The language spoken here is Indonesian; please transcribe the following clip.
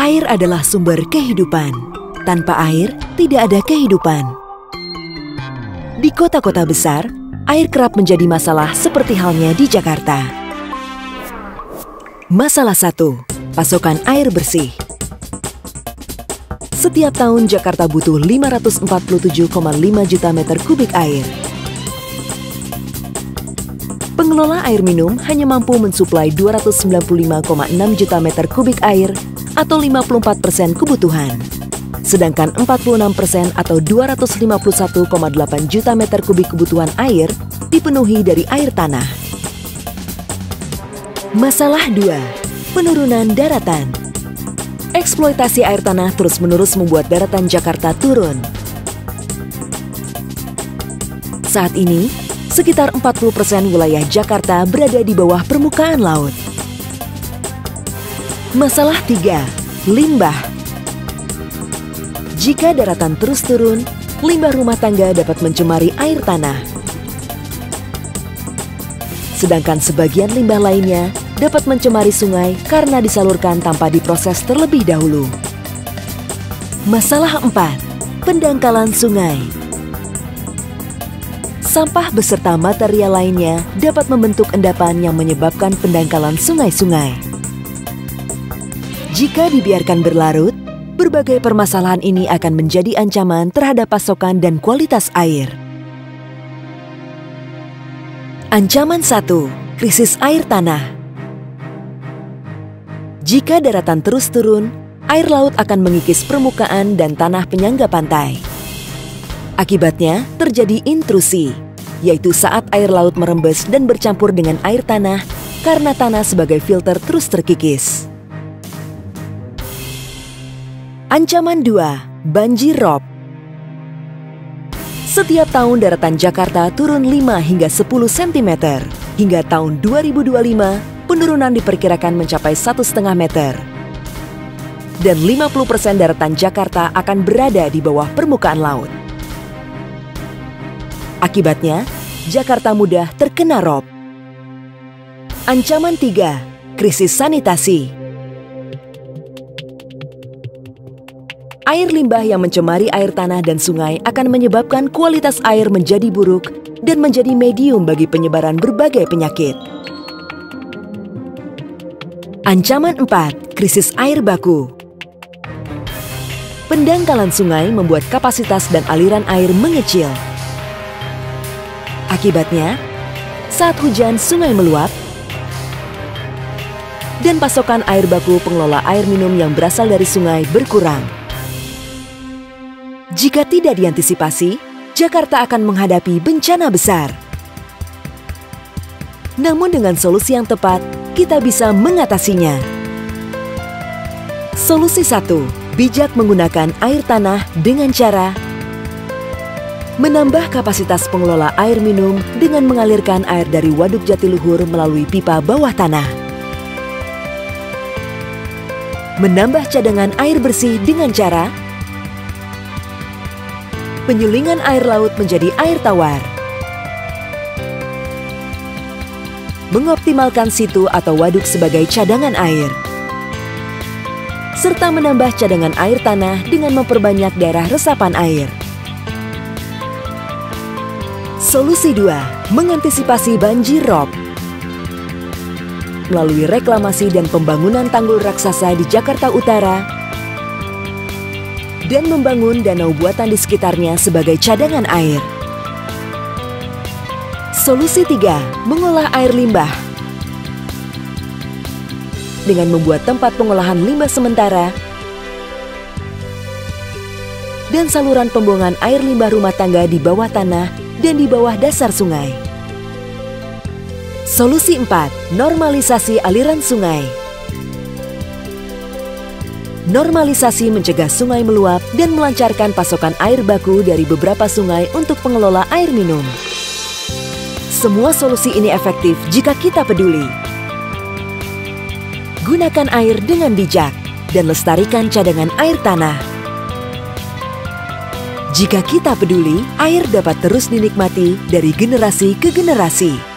Air adalah sumber kehidupan. Tanpa air, tidak ada kehidupan. Di kota-kota besar, air kerap menjadi masalah seperti halnya di Jakarta. Masalah 1. Pasokan air bersih. Setiap tahun Jakarta butuh 547,5 juta meter kubik air. Pengelola air minum hanya mampu mensuplai 295,6 juta meter kubik air atau 54% kebutuhan. Sedangkan 46% atau 251,8 juta meter kubik kebutuhan air dipenuhi dari air tanah. Masalah 2. Penurunan daratan. Eksploitasi air tanah terus-menerus membuat daratan Jakarta turun. Saat ini, sekitar 40% wilayah Jakarta berada di bawah permukaan laut. Masalah 3. Limbah. Jika daratan terus turun, limbah rumah tangga dapat mencemari air tanah. Sedangkan sebagian limbah lainnya dapat mencemari sungai karena disalurkan tanpa diproses terlebih dahulu. Masalah 4. Pendangkalan sungai. Sampah beserta material lainnya dapat membentuk endapan yang menyebabkan pendangkalan sungai-sungai. Jika dibiarkan berlarut, berbagai permasalahan ini akan menjadi ancaman terhadap pasokan dan kualitas air. Ancaman 1. Krisis air tanah. Jika daratan terus turun, air laut akan mengikis permukaan dan tanah penyangga pantai. Akibatnya terjadi intrusi, yaitu saat air laut merembes dan bercampur dengan air tanah karena tanah sebagai filter terus terkikis. Ancaman 2. Banjir rob. Setiap tahun daratan Jakarta turun 5 hingga 10 cm. Hingga tahun 2025, penurunan diperkirakan mencapai 1,5 meter. Dan 50% daratan Jakarta akan berada di bawah permukaan laut. Akibatnya, Jakarta mudah terkena rob. Ancaman 3. Krisis sanitasi. Air limbah yang mencemari air tanah dan sungai akan menyebabkan kualitas air menjadi buruk dan menjadi medium bagi penyebaran berbagai penyakit. Ancaman 4. Krisis air baku. Pendangkalan sungai membuat kapasitas dan aliran air mengecil. Akibatnya, saat hujan sungai meluap, dan pasokan air baku pengelola air minum yang berasal dari sungai berkurang. Jika tidak diantisipasi, Jakarta akan menghadapi bencana besar. Namun dengan solusi yang tepat, kita bisa mengatasinya. Solusi 1. Bijak menggunakan air tanah dengan cara menambah kapasitas pengelola air minum dengan mengalirkan air dari waduk Jatiluhur melalui pipa bawah tanah. Menambah cadangan air bersih dengan cara penyulingan air laut menjadi air tawar. Mengoptimalkan situ atau waduk sebagai cadangan air. Serta menambah cadangan air tanah dengan memperbanyak daerah resapan air. Solusi 2. Mengantisipasi banjir rob. Melalui reklamasi dan pembangunan tanggul raksasa di Jakarta Utara, dan membangun danau buatan di sekitarnya sebagai cadangan air. Solusi 3. Mengolah air limbah. Dengan membuat tempat pengolahan limbah sementara dan saluran pembuangan air limbah rumah tangga di bawah tanah dan di bawah dasar sungai. Solusi 4. Normalisasi aliran sungai. Normalisasi mencegah sungai meluap dan melancarkan pasokan air baku dari beberapa sungai untuk pengelola air minum. Semua solusi ini efektif jika kita peduli. Gunakan air dengan bijak dan lestarikan cadangan air tanah. Jika kita peduli, air dapat terus dinikmati dari generasi ke generasi.